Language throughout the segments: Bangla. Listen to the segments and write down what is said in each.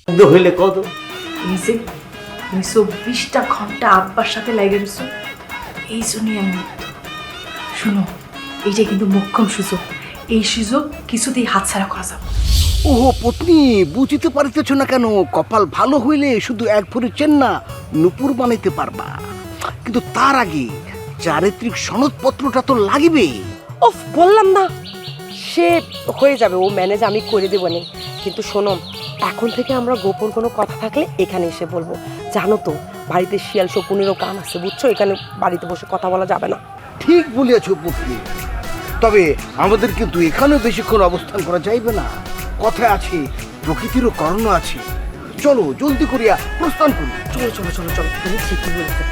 হইলে কত এই যে তুমি 24টা ঘন্টা আব্বার সাথে লাগে রয়েছো, এই জন্যই আমি মুগ্ধ। শুনো, এইটা কিন্তু মোক্ষম সুযোগ, এই সুযোগ কিছুতেই হাতছাড়া করা যাবে। ওহো পত্নী, বুঝিতে পারিতেছ না কেন? কপাল ভালো হইলে শুধু এক ভরি চেন্না নুপুর বানাইতে পারবা, কিন্তু তার আগে চারিত্রিক সনদপত্রটা তো লাগিবে। ওফ, বললাম না সে হয়ে যাবে, ও ম্যানেজ আমি করে দেবো নে। কিন্তু শোনো, এখন থেকে আমরা গোপন কোনো কথা থাকলে এখানে এসে বলবো। জানো তো বাড়িতে শিয়াল শকুনেরও কান আছে, বুঝছো? এখানে বাড়িতে বসে কথা বলা যাবে না। ঠিক বলিয়াছ পত্নী, তবে আমাদের কিন্তু এখানেও বেশিক্ষণ অবস্থান করা যাইবে না। কথা আছে, প্রকৃতিরও কর্ণ আছে। চলো জলদি করিয়া প্রস্থান করি। চলো চলো চলো চলো, তুমি ঠিকই বলেছো।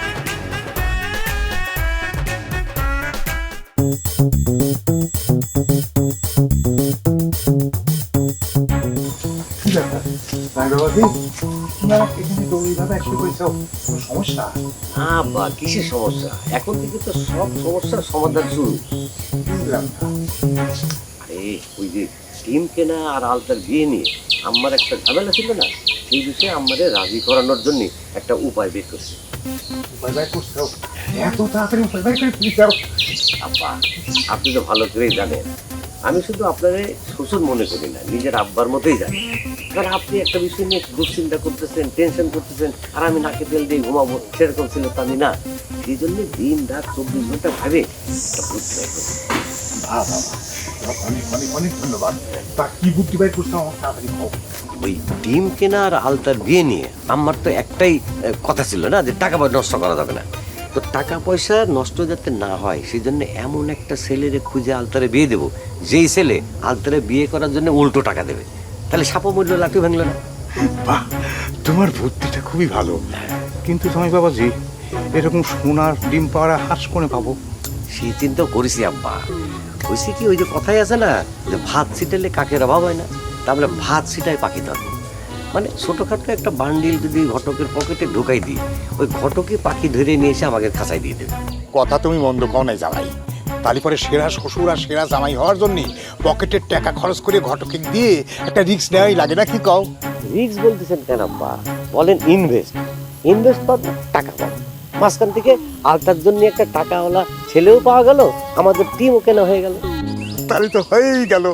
বা কিসের সমস্যা? এখন থেকে তো সব সমস্যার সমাধান শুরু। আরে ওই যে টিম কেনা আর আলতার বিয়ে নিয়ে আমার একটা ঝামেলা ছিল না, সেই বিষয়ে আমাদের রাজি করানোর জন্য একটা উপায় বের করছি। আব্বা, আপনি তো ভালো করেই জানেন আমি শুধু আপনারে শ্বশুর মনে করি না, নিজের আব্বার মতোই জানি। কারণ আপনি একটা বিষয় নিয়ে দুশ্চিন্তা করতেছেন, টেনশন করতেছেন, আর আমি নাকে তেল দিয়ে ঘুমাবো সেরকম ছিল তো আমি না। সেই জন্য দিন রাত 24 ঘন্টা ভাবে একটা বুদ্ধি বের করছি। অনেক ধন্যবাদ। তা কি বুদ্ধি বাই করছো আমার তাড়াতাড়ি খাও। ওই ডিম কেনা আর আলতার বিয়ে নিয়ে আমার তো একটাই কথা ছিল না, যে টাকা পয়সা নষ্ট করা যাবে না। তো টাকা পয়সা নষ্ট যাতে না হয় সেই জন্য এমন একটা ছেলেরে খুঁজে আলতারে বিয়ে দেবো, যেই ছেলে আলতারে বিয়ে করার জন্য উল্টো টাকা দেবে। তাহলে সাপও মূল্য লাঠি ভাঙলো না। বাহ, তোমার বুদ্ধিটা খুবই ভালো। কিন্তু জামাই বাবাজি, এরকম সোনার ডিম পাড়া হাঁস কোণে পাবো? সেই চিন্তা করেছি আব্বা। হয়েছে কি, ওই যে কথাই আছে না, যে ভাত ছিটালে কাকের অভাব হয় না, তারপরে ভাত ছিটায় পাখি ধরবে। মানে ছোটখাটো একটা বান্ডিল যদি ঘটকের পকেটে ঢুকাই দিই, ওই ঘটকে পাখি ধরে নিয়ে এসে আমাকে খাঁচাই দিয়ে দেবে। কথা তুমি মন্দ কও নাই জামাই। তাহলে পরে সেরা শ্বশুর আর সেরা জামাই হওয়ার জন্য পকেটের টাকা খরচ করে ঘটকে দিয়ে একটা রিস্ক নেওয়াই লাগে না, কি কও? রিস্ক বলতেছেন কেন আব্বা? বলেন ইনভেস্ট। ইনভেস্ট পাবো, টাকা পাবো। মাঝখান থেকে আলতার জন্য একটা টাকাওয়ালা ছেলেও পাওয়া গেল, আমাদের টিমও কেনা হয়ে গেল। তাহলে তো হয়েই গেল।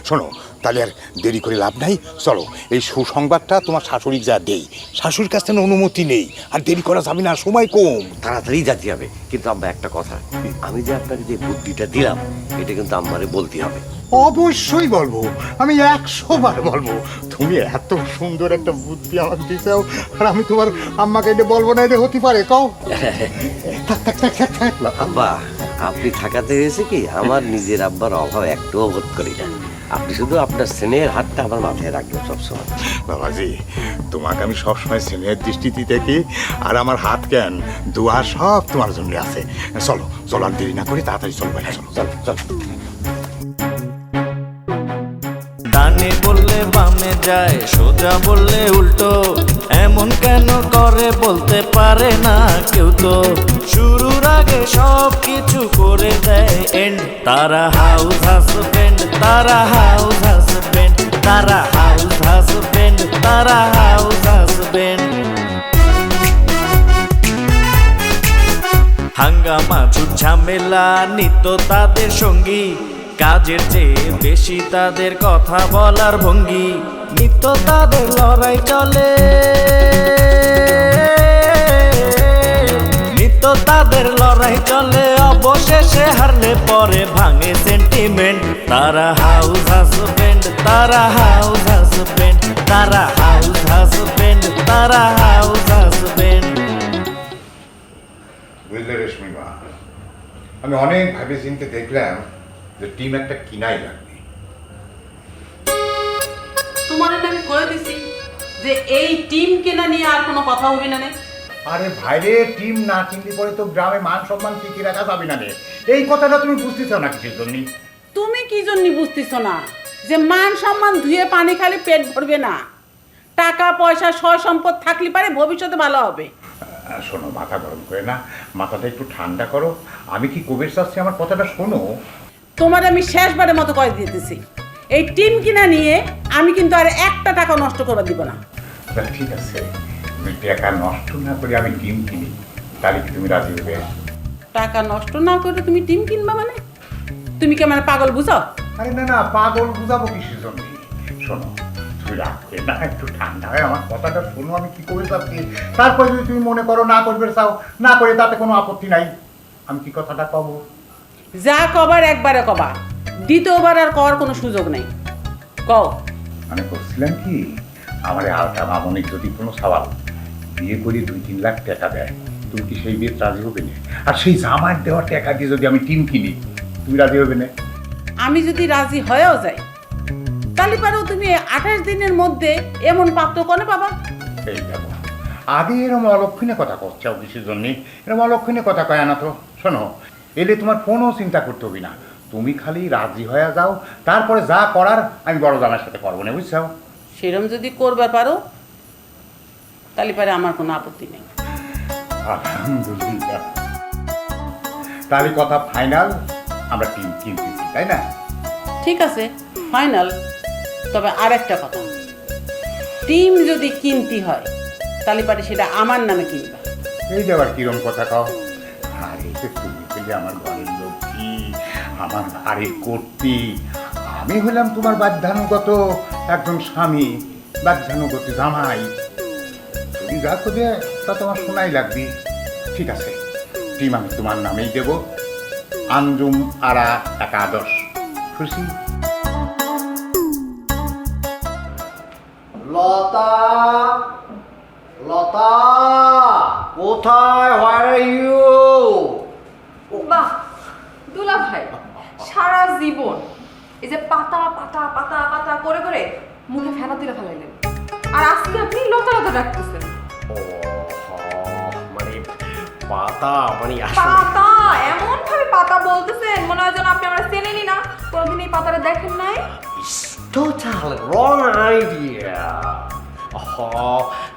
শোনো, তাহলে আর দেরি করে লাভ নাই, চলো এই সুসংবাদটা তোমার শাশুড়ি যা দেই। শাশুড়ির কাছ থেকে অনুমতি নেই, আর দেরি করা যাবে না, সময় কম। তাড়াতাড়ি যেতে হবে। কিন্তু আব্বা একটা কথা, আমি যে আপনাকে যে বুদ্ধিটা দিলাম এটা কিন্তু আমারে বলতে হবে। অবশ্যই বলবো, আমি 100 বার বলবো। তুমি এত সুন্দর একটা বুদ্ধি আমাকে দিতেও, আর আমি তোমার আম্মাকে এটা বলবো না, এটা হতে পারে কও? আব্বা, আপনি থাকাতে হয়েছে কি, আমার নিজের আব্বার অভাব একটুও বোধ করি না। আপনি শুধু আপনার স্নেহের হাতটা আমার মাথায় রাখবেন সবসময়। বাবাজি, তোমাকে আমি সবসময় স্নেহের দৃষ্টিতে দেখি, আর আমার হাত কেন দোয়া সব তোমার জন্য আছে। চলো চলো, আর দেরি না করি, তাড়াতাড়ি চলো ভাই, চলো চল চল। ডানে বললে বামে যায়, সোজা বললে উল্টো, এমন কেন করে বলতে পারে না কেউ তো। শুরুর আগে সব কিছু করে দেয় এন্ড, তারা হাউস হাজবেন্ড, তারা হাউস হাজবেন্ড, তারা হাউস হাজবেন্ড, তারা হাউস হাজবেন্ড। হাঙ্গামা ঝুট ঝামেলা নিত্য তাদের সঙ্গী, কাজের চেয়ে বেশি তাদের কথা বলার ভঙ্গি। নিত্য তাদের লড়াই চলে, নিত্য তাদের লড়াই চলে, অবশেষে হারলে পরে ভাঙে সেন্টিমেন্ট। তারা হাউস হাজবেন্ড, তারা হাউস হাজবেন্ড, তারা হাউস হাজবেন্ড, তারা হাউস হাজবেন্ড। বুঝলে রেশমি মা, আমি অনেক ভাবে চিন্তে দেখলাম যে টিম একটা কিনাই লাগবে। তোমার আমি কয়ে দিছি যে এই টিম কেনা নিয়ে আর কোনো কথা হবে না। আরে ভাইরে, টিম না কিনলে পরে তো গ্রামে মান সম্মান টিকিয়ে রাখা যাবে না। এই কথাটা তুমি বুঝতেছ না কিসের জন্য? তুমি কি জন্য বুঝতেছ না যে মান সম্মান ধুয়ে পানি খালি পেট ভরবে না, টাকা পয়সা সয় সম্পদ থাকলে পারে ভবিষ্যতে ভালো হবে। শোনো, মাথা গরম করে না, মাথাটা একটু ঠান্ডা করো। আমি কি কবির চাচ্ছি, আমার কথাটা শোনো। তোমার আমি শেষবারের মতো কয়ে দিতেছি, এই টিম কিনা নিয়ে আমি কিন্তু আর একটা টাকা নষ্ট করে দিব না। তা ঠিক আছে, তুমি টাকা নষ্ট না করে আমি ডিম কিনি, তাহলে কি তুমি রাজি হবে? টাকা নষ্ট না করে তুমি ডিম কিনবা মানে? তুমি কি মানে পাগল বুঝাও? আরে না না, পাগল বুঝাবো কিসের জন্য? শোনো, তুমি রাগ করে না, একটু ঠান্ডা হয় আমার কথাটা শোনো, আমি কি করে চাচ্ছি। তারপর যদি তুমি মনে করো না করবে চাও, না করে তাতে কোনো আপত্তি নাই। আমি কি কথাটা কব? যা কবার একবারে কবা, দ্বিতীয়বার আর কওয়ার কোনো সুযোগ নেই। কও। মানে বলছিলাম কি, আমার আলতা মামনিক যদি কোনো সওয়াল বিয়ে করে 2-3 লাখ টাকা দেয়, তুমি কি সেই বিয়ে রাজি হবে না? আর সেই জামার দেওয়ার টাকা দিয়ে যদি আমি টিম কিনি, তুমি রাজি হবে না? আমি যদি রাজি হয়েও যাই, তাহলে পারো তুমি 28 দিনের মধ্যে এমন পাত্র কোনে পাবা? এই যাবো আগে এরম অলক্ষণে কথা করছাও কিসের জন্যে? এরম অলক্ষণে কথা কয় না তো। শোনো, এলে তোমার কোনো চিন্তা করতে হবে না, তুমি খালি রাজি হয়ে যাও, তারপরে যা করার আমি বড় জানার সাথে করবো না, বুঝছাও? সেরম যদি করবার পারো, তাহলে পারে আমার কোনো আপত্তি নেই। আলহামদুলিল্লাহ, তাহলে কথা ফাইনাল, আমরা টিম কিনতেছি, তাই না? ঠিক আছে, ফাইনাল। তবে আর একটা কথা, টিম যদি কিনতে হয়, তাহলে পারে সেটা আমার নামে কিনবা। এই যে আবার কিরম কথা কও? আরে তুমি পেলে আমার ঘরের লক্ষ্মী, আমার বাড়ির কর্তি, আমি হলাম তোমার বাধ্যানুগত একজন স্বামী, বাধ্যানুগত জামাই। তুমি যা করবে তা তোমার শোনাই লাগবে। ঠিক আছে, টিম আমি তোমার নামেই দেব, আঞ্জুম আরা একাদশ। খুশি? লতা, লতা, কোথায়? হোয়ার আর ইউ? বাহ দুলা ভাই, সারা জীবন এই যে পাতা পাতা পাতা পাতা করে করে মুখে ফেনা তুলে ফেলাইলেন, আর আজকে আপনি লতা লতা ডাকতেছেন। মানে পাতা মানে আসলে পাতা এমন ভাবে পাতা বলতেছেন, মনে হয় যেন আপনি আমরা চেনেনি না, কোনোদিন এই পাতাটা দেখেন নাই। টোটাল রং আইডিয়া।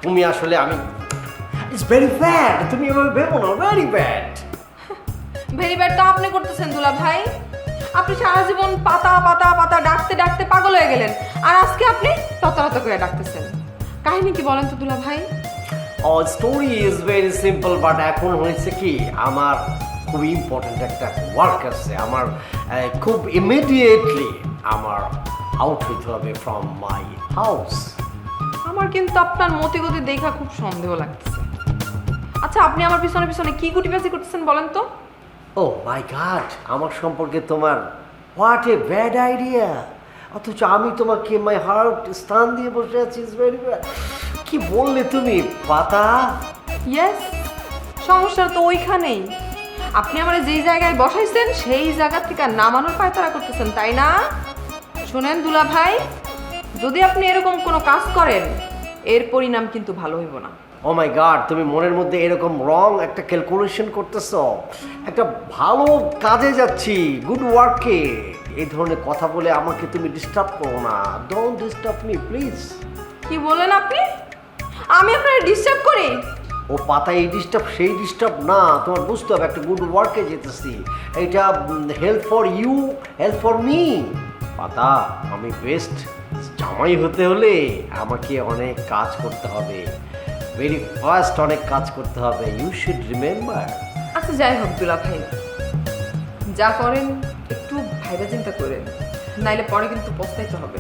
তুমি আসলে আমি ইটস ভেরি ব্যাড, তুমি এভাবে ভেবো না, ভেরি ব্যাড। ভেরি ব্যাড তো আপনি করতেছেন দুলা ভাই। আপনি সারা জীবন পাতা পাতা পাতা ডাকতে ডাকতে পাগল হয়ে গেলেন, আর আজকে আপনি লতা লতা করে ডাকতেছেন। কাহিনী কি বলেন তো দুলা ভাই? Story is very simple, but এখন হয়েছে কি, আমার খুব ইম্পর্টেন্ট একটা ওয়ার্ক আছে, আমার খুব ইমিডিয়েটলি আমার আউট হইতে হবে ফ্রম মাই হাউস। আমার কিন্তু আপনার মতিগতি দেখা খুব সন্দেহ লাগতেছে। আচ্ছা, আপনি আমার পিছনে পিছনে কি গুটিবাজি করতেছেন বলেন তো? ও মাই গড, আমার সম্পর্কে তোমার হোয়াট এ ব্যাড আইডিয়া, অথচ আমি তোমাকে মাই হার্ট স্থান দিয়ে বসে আছি। Is very bad. কি বললে তুমি? পাতা? ইয়েস, সমস্যা তো ওইখানেই। আপনি আমার যেই জায়গায় বসাইছেন সেই জায়গা থেকে নামানোর পায়তারা করতেছেন, তাই না? শুনেন দুলা ভাই, যদি আপনি এরকম কোনো কাজ করেন, এর পরিণাম কিন্তু ভালো হইব না। ও মাই গড, তুমি মনের মধ্যে এরকম রং একটা ক্যালকুলেশন করতেছো? একটা ভালো কাজে যাচ্ছি, গুড ওয়ার্কে, এই ধরনের কথা বলে আমাকে তুমি ডিস্টার্ব করো না। Don't disturb me please. কি বলেন আপনি? আমি আপনার ডিস্টার্ব করি? ও পাতা, এই ডিস্টার্ব সেই ডিস্টার্ব না, তোমার বুঝতে হবে একটা গুড ওয়ার্কে যেতেছি, এটা help for you, help for me. পাতা, আমি বেস্ট জামাই হতে হলে আমাকে অনেক কাজ করতে হবে, ভেরি ফাস্ট অনেক কাজ করতে হবে, ইউ শুড রিমেম্বার। আচ্ছা যাই হোক দুলা ভাই, যা করেন একটু ভাইবা চিন্তা করেন, নাইলে পরে কিন্তু পস্তাইতে হবে।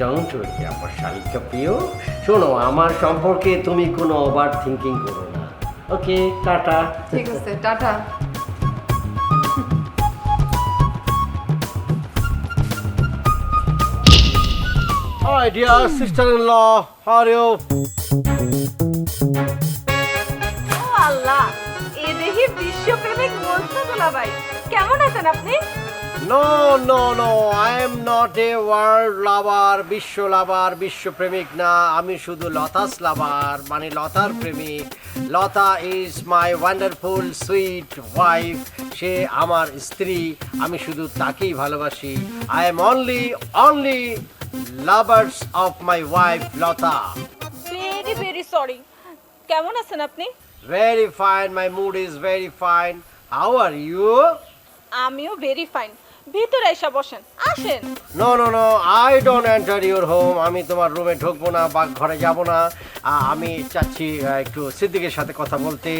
ডাউন্ট ওয়ারি আমার শালিকা প্রিয়, শোনো, আমার সম্পর্কে তুমি কোনো ওভার থিঙ্কিং করো না। ওকে, টাটা। ঠিক আছে, tata. Hi dear sister-in-law, how are you? আল্লাহ, এ দেখি বিশ্বপ্রেমিক মস্ত দুলা ভাই, কেমন আছেন আপনি? No, no, no, I am not a world lover, বিশ্ব লাভার, বিশ্বপ্রেমিক না, আমি শুধু লতাস লাভার, মানে লতার প্রেমিক। Lata is my wonderful sweet wife, সে আমার স্ত্রী, আমি শুধু তাকেই ভালোবাসি। I am only lovers of my wife Lata. Very very sorry. কেমন আছেন আপনি? Very fine, my mood is very fine. How are you? আমিও ভেরি ফাইন। ভিতরে এসে বসেন, আসেন। No no no, I don't enter your home. আমি তোমার রুমে ঢুকবো না বা ঘরে যাব না। আমি চাচ্ছি একটু সিদ্দিকের সাথে কথা বলতে।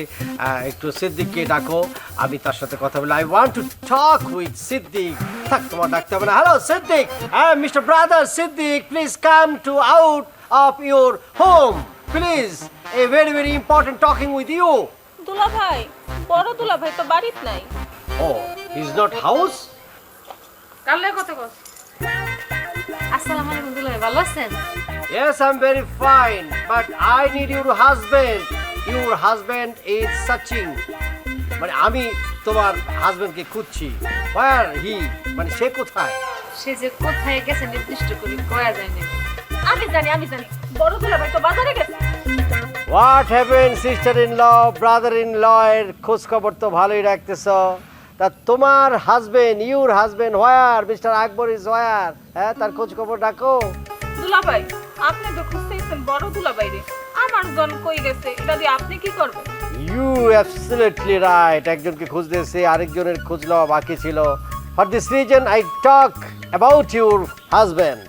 একটু সিদ্দিককে ডাকো, আমি তার সাথে কথা বলি। I want to talk with Siddiq. থাক, তোমার ডাকতে হবে না। Hello Siddiq, mister brother Siddiq, please come to out of your home please. A very very important talking with you. দুলা ভাই, বড় দুলা ভাই তো বাড়িতে নাই। ও, হি ইজ নট হাউস? কালে কত কস? আসসালামু আলাইকুম দুলা ভাই, ভালো আছেন? Yes, I'm very fine, but I need your husband. Your husband is searching. মানে আমি তোমার হাজবেন্ডকে খুঁজছি। Where he? মানে সে কোথায়? সে যে কোথায় গেছে নির্দিষ্ট করে কয়া যায় না। আমি জানি, বড় দুলা ভাই তো বাজারে গেছে। What happened, sister-in-law, brother-in-law এর খোঁজ খবর তো ভালোই রাখতেছ। তা তোমার husband, your husband where? Mr. Akbar is where? হ্যাঁ, তার খোঁজ খবর রাখো। দুলা ভাই, আপনি তো খুঁজতেছেন বড় দুলা ভাইরে, আমার জন কই গেছে এটা দিয়ে আপনি কি করবেন? You absolutely right. একজনকে খুঁজতেছে, আরেকজনের খোঁজ লওয়া বাকি ছিল। For this reason I talk about your husband.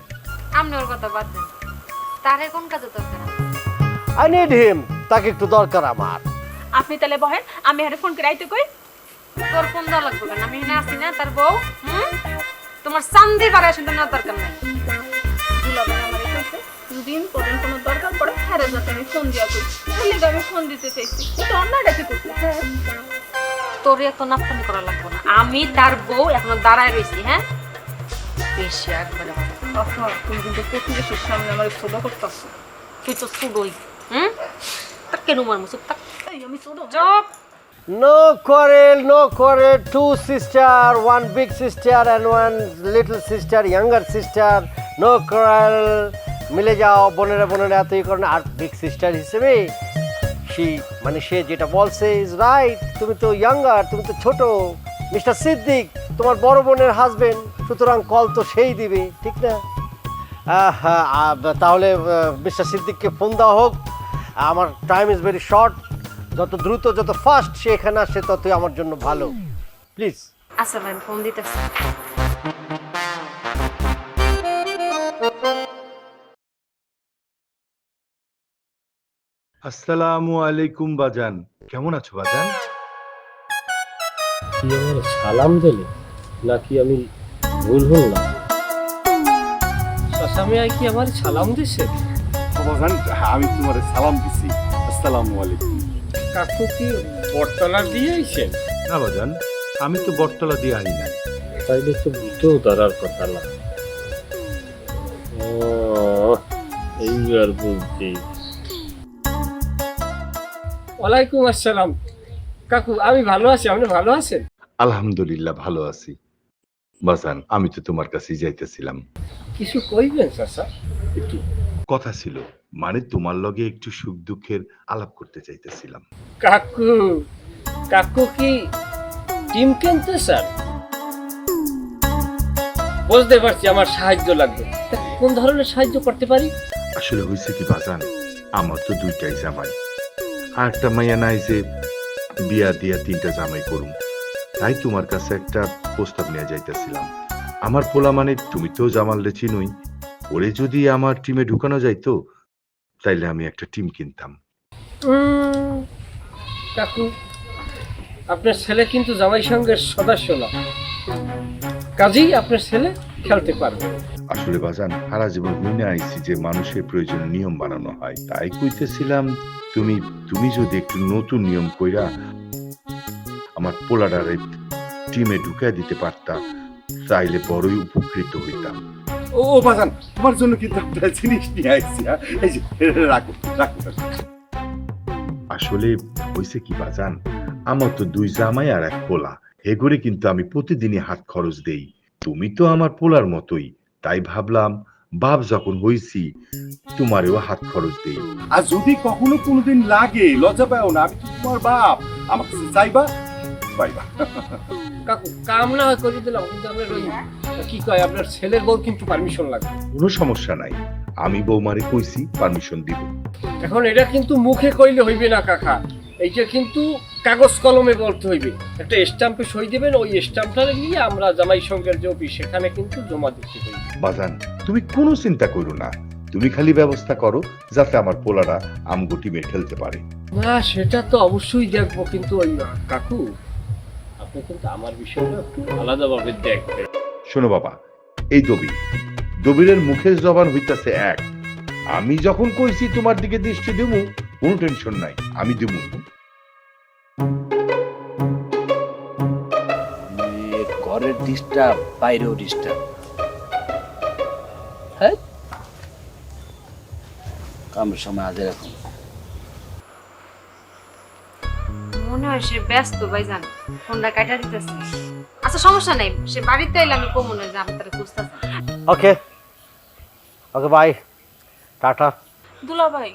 আপনি ওর কথা বাদ দেন, তারে কোন কাজে দরকার? I need him. তাকে একটু দরকার আমার। আপনি তাহলে বহেন, আমি হারে ফোন করে আইতে কই। তোর ফোন দেওয়া লাগবে কেন? আমি এখানে আসি না, তার বউ। তোমার চান্দি বাড়া শুনতে না দরকার নাই। দুলা ভাই আমারে কইছে যদি ইম্পর্টেন্ট কোনো দরকার পড়ে হারে যাতে আমি ফোন দিয়া কই। তাহলে আমি ফোন দিতে চাইছি, এটা অন্যায় রাখি করতে। তোর এত নাপতামি করা লাগবে না, আমি তার বউ এখনো দাঁড়ায় রয়েছি। হ্যাঁ, বেশি একবারে তুমি কিন্তু প্রতিবেশীর সামনে আমার ছোট করতেছো। তুই তো শুডোই। তা কেন মার মুসুক তা আমি ছোট চুপ। No quarrel, no quarrel. Two sister, one big sister and one little sister, younger sister. No quarrel. মিলে যাও, বোনেরা বোনেরা এতই করো না। আর বিগ সিস্টার হিসেবে মানে সে যেটা বলছে ইজ রাইট। তুমি তো ইয়াঙ্গার, তুমি তো ছোট। মিস্টার সিদ্দিক তোমার বড় বোনের হাজবেন্ড, সুতরাং কল তো সেই দিবে, ঠিক না? তাহলে মিস্টার সিদ্দিককে ফোন দেওয়া হোক। আমার টাইম ইজ ভেরি শর্ট। যত দ্রুত, যত ফাস্ট সে এখানে আসে ততই আমার জন্য ভালো। প্লিজ। আচ্ছা ভাই, ফোন দিতেছি। আসসালামু আলাইকুম বাজান, কেমন আছো বাজান? কি আমার সালাম দিলে নাকি আমি ভুল হলাম? শাসামিয়া কি আমার সালাম দিছে? বাজান, আমি তোমার সালাম দিছি। আসসালামু আলাইকুম। কাকু কি বটতলা দিয়ে আইছেন? না বাজান, আমি তো বটতলা দিয়ে আই নাই। তাইলে তো বুঝতেও ধরার কথা না। ও এই আর বুঝছি। ওয়ালাইকুম আসসালাম কাকু, আমি ভালো আছি, আপনি ভালো আছেন? আলহামদুলিল্লাহ ভালো আছি। বাজান, আমি তো তোমার কাছে যাইতেছিলাম। কিছু কইবেন চাচা? একটু কথা ছিল, মানে তোমার লগে একটু সুখ দুঃখের আলাপ করতে চাইতেছিলাম। কাকু, কাকু কি টিম কিনতে স্যার? বুঝতে পারছি আমার সাহায্য লাগবে, তা কোন ধরনের সাহায্য করতে পারি? আসলে হয়েছে কি বাজান, আমার তো দুইটাই জামাই, আর একটা মাইয়া নাই যে বিয়া দিয়া তিনটা জামাই করুম। তাই তোমার কাছে একটা প্রস্তাব নিয়ে যাইতেছিলাম। আমার পোলা মানে তুমি তো জামালরে চিনোই, ওরে যদি আমার টিমে ঢুকানো যাইতো তাইলে আমি একটা টিম কিনতাম। কাকু, আপনার ছেলে কিন্তু জামাই সঙ্গের সদস্য না, কাজেই আপনার ছেলে খেলতে পারবে। আসলে বাজান, সারা জীবন হইনে আইছি যে মানুষের প্রয়োজন নিয়ম বানানো হয়, তাই কইতেছিলাম তুমি যদি একটু নতুন নিয়ম কইরা আমার পোলাডারে টিমে ঢুকাই দিতে পারতা তাইলে বড়ই উপকৃত হইতাম। ও বাজান, তোমার জন্য কিন্তু একটা জিনিস নিয়ে আইছি। এই যে রাখো রাখো। আসলে হইছে কি বাজান, আমার তো দুই জামাই আর এক পোলা, এগুলি কিন্তু আমি প্রতিদিনই হাত খরচ দেই। তুমি তো আমার পোলার মতোই, তাই ভাবলাম বাপ যখন হইছি তোমারেও হাত খরচ দেই। আর যদি কখনো কোনোদিন লাগে লজ্জা পাও না, আমি তো তোমার বাপ, আমার কাছে চাইবা পাইবা। কাকু, কাম না হয় করে দিলাম, কিন্তু আপনার ওই কি কয় আপনার ছেলের বউ কিন্তু পারমিশন লাগবে। কোনো সমস্যা নাই, আমি বৌমারে কইছি পারমিশন দিব। এখন এটা কিন্তু মুখে কইলে হইবে না কাকা, এইটা কিন্তু কাগজ কলমে বলতে হইবে, একটা স্ট্যাম্পে সই দিবেন, ওই স্ট্যাম্পটা নিয়ে আমরা জামাই সঙ্গের যে অফিস সেখানে কিন্তু জমা দিতে হইবে। বাজান তুমি কোনো চিন্তা করো না, তুমি খালি ব্যবস্থা করো যাতে আমার পোলারা আমগুটি মেয়ে খেলতে পারে। না সেটা তো অবশ্যই দেখবো, কিন্তু ওই কাকু আপনি কিন্তু আমার বিষয়টা একটু আলাদাভাবে দেখবেন। শোনো বাবা, এই দবিরের মুখের জবান হইতাছে এক। আমি যখন কইছি তোমার দিকে দৃষ্টি দেবো, কোনো টেনশন নাই, আমি দেবো। ঘরের ডিস্টার্ব, বাইরেও ডিস্টার্ব। হ্যাঁ, কামের সময় আজ এরকম। মনে হয় সে ব্যস্ত ভাইজান, ফোনটা কাটা দিতেছে। আচ্ছা সমস্যা নাই, সে বাড়িতে এলে আমি কমন যে আমি তারা খুঁজতেছি। ওকে ওকে বাই, টাটা। দুলা ভাই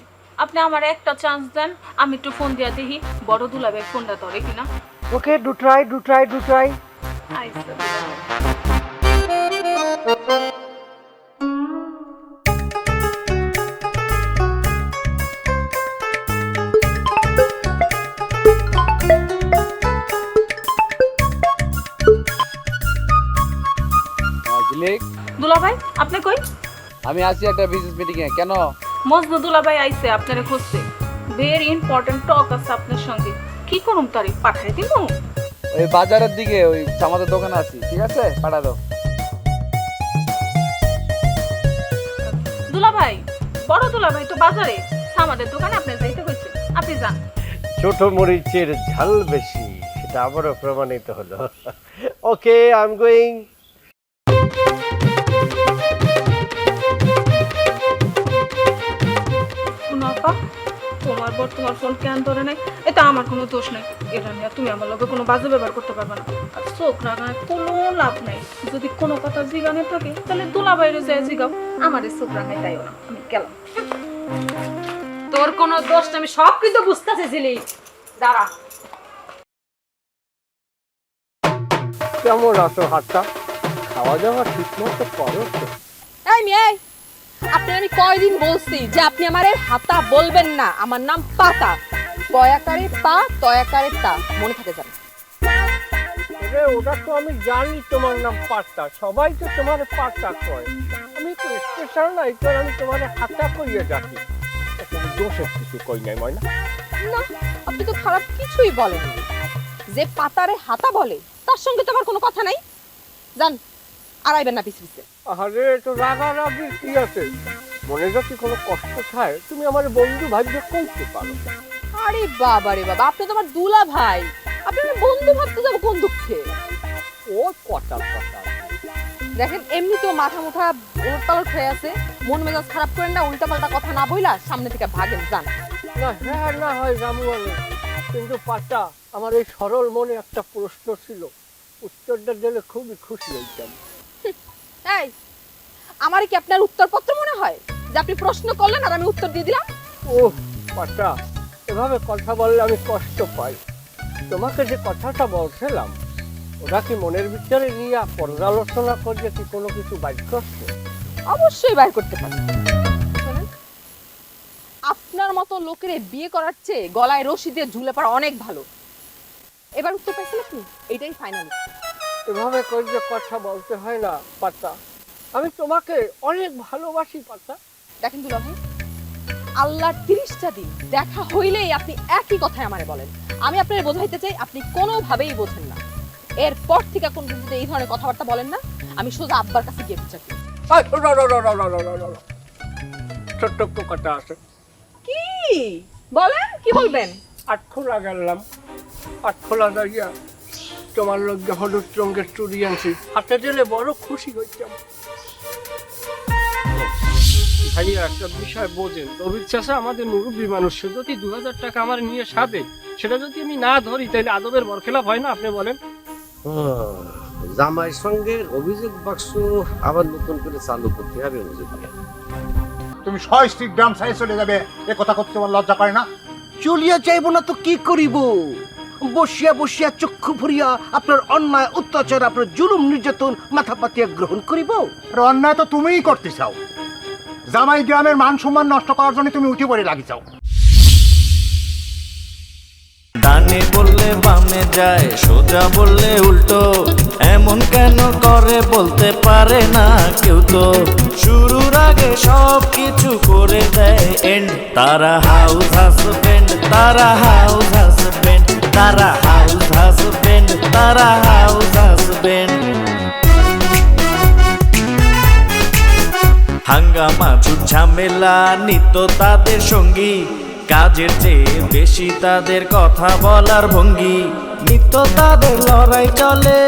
আপনি আমার একটা চান্স দেন, আমি একটু ফোন দিয়া দেখি বড় দুলা ভাই ফোনটা ধরে কিনা। ওকে, ডু ট্রাই। আচ্ছা দুলা ভাই। দুলা ভাই আপনি কই? আমি আছি একটা বিজনেস মিটিং এ। কেন? মজনু দুলা ভাই আইছে আপনারে খুঁজতে, ভেরি ইম্পর্টেন্ট টক আছে আপনার সঙ্গে। কি করুম তারিখ পাঠাই দিব? ওই বাজারের দিকে ওই আমাদের দোকানে আছি, ঠিক আছে পাঠা দাও। দুলা ভাই, বড় দুলা ভাই তো বাজারে, আমাদের দোকানে আপনি যাইতে কইছে, আপনি যান। ছোট মরিচের ঝাল বেশি, সেটা আবারও প্রমাণিত হলো। ওকে, আই এম গোয়িং। তোমার বর তোমার ফোন কেন ধরে নাই, এটা আমার কোনো দোষ নাই। এটা নিয়ে তুমি আমার লগে কোনো বাজে ব্যবহার করতে পারবে না। আর চোখ রাখায় কোনো লাভ নাই। যদি কোনো কথা জিগানে থাকে তাহলে দুলা বাইরে যায় জিগাও, আমার চোখ রাখায় তাইও না। আমি গেলাম। তোর কোনো দোষ না, আমি সব কিছু বুঝতেছি। দাঁড়া। কেমন আছো হাতটা? খাওয়া দাওয়া ঠিক মতো করো তো? এই মেয়ে, আপনি আমি কয়দিন বলছি যে আপনি আমারে হাতা বলবেন না, আমার নাম পাতা। পয়াকারে পা, তয়াকারে তা, মনে থাকে যাবে। আরে ওটা তো আমি জানি তোমার নাম পাত্তা, সবাই তো তোমার পাত্তা কয়। আমি তো স্পেশাল নাই, তো আমি তোমার হাতা কইয়ে ডাকি। এখানে দোষের কিছু কই নাই ময়না। না, আপনি তো খারাপ কিছুই বলেননি। যে পাতারে হাতা বলে তার সঙ্গে তো আমার কোনো কথা নাই। জান, আড়াইবেন না পিছে পিছে। আরে তো রাগারাগি কি আছে? মনে যদি কোনো কষ্ট থাকে তুমি আমার বন্ধু ভাববে কইতে পারো। আরে বাবা রে বাবা, আপনি তো আমার দুলা ভাই, আপনি আমার বন্ধু ভাবতে যাবো কোন দুঃখে? ও কথা। দেখেন এমনি তো মাথা মুঠা উলটপালট হয়ে আছে, মন মেজাজ খারাপ করেন না, উল্টাপাল্টা কথা না বইলা সামনে থেকে ভাগেন। যান। না হ্যাঁ না হয় রামু, কিন্তু পাত্তা আমার এই সরল মনে একটা প্রশ্ন ছিল, উত্তরটা দিলে খুবই খুশি হইতাম। এই, আমার কি আপনার উত্তরপত্র মনে হয় যে আপনি প্রশ্ন করলেন আর আমি উত্তর দিয়ে দিলাম? ও পাত্তা, এভাবে কথা বললে আমি কষ্ট পাই। তোমাকে যে কথাটা বলছিলাম ওটা কি মনের ভিতরে নিয়ে পর্যালোচনা করলে কি কোনো কিছু বাইর করছে? অবশ্যই বাইর করতে পারেন। শোনেন, আপনার মতো লোকের বিয়ে করার চেয়ে গলায় রশি দিয়ে ঝুলে পড়া অনেক ভালো। এবার উত্তর পাইছেন আপনি, এটাই ফাইনাল। এভাবে করে কথা বলতে হয় না পাত্তা, আমি তোমাকে অনেক ভালোবাসি পাত্তা। দেখেন দুলা ভাই, আল্লাহর 30টা দিন দেখা হইলেই আপনি একই কথাই আমারে বলেন। আমি আপনারে বোঝাইতে চাই, আপনি কোনোভাবেই বোঝেন না। এরপর থেকে কোন যদি এই ধরনের কথাবার্তা বলেন না, আমি সোজা আব্বার কাছে গিয়ে বিচার করব। ছোট্ট একটু কথা আছে। কি বলেন? কি বলবেন? আটখোলা গেলাম, আটখোলা যাইয়া তোমার লগে হলুদ রঙের চুড়ি আনছি, হাতে দিলে বড় খুশি হইতাম। ভাইয়া একটা বিষয় বোঝেন, রবির চাষা আমাদের মুরব্বী মানুষ, যদি 2000 টাকা আমার নিয়ে সাধে, সেটা যদি আমি না ধরি তাহলে আদবের বরখেলাপ হয় না? আপনি বলেন। জামাইয়ের সঙ্গে অভিযোগ বাক্স আবার নতুন করে চালু করতে হবে। তুমি 6 গ্রাম সাইজ চলে যাবে, এ কথা করতে তোমার লজ্জা করে না? চলিয়া যাইব না তো কি করিব? বসিয়া বসিয়া চক্ষু ভরিয়া আপনার অন্যায় অত্যাচার, আপনার জুলুম নির্যাতন মাথা পাতিয়া গ্রহণ করিব? আর অন্যায় তো তুমিই করতে চাও। জামাই গ্রামের মান সম্মান নষ্ট করার জন্য তুমি উঠে পড়ে লাগি চাও। ডানে বললে বামে যায়, সোজা বললে উল্টো, এমন কেন করে বলতে পারে না কেউ তো। শুরুর আগে সব কিছু করে দেয় এন্ড, তারা হাউস হাজবেন্ড, তারা হাউস হাজবেন্ড, তারা হাউস হাজবেন্ড, তারা হাউস হাজবেন্ড। হাঙ্গামা ঝুট ঝামেলা নিত্য তাদের সঙ্গী, কাজের চেয়ে বেশি তাদের কথা বলার ভঙ্গি, নিত্য তাদের লড়াই চলে।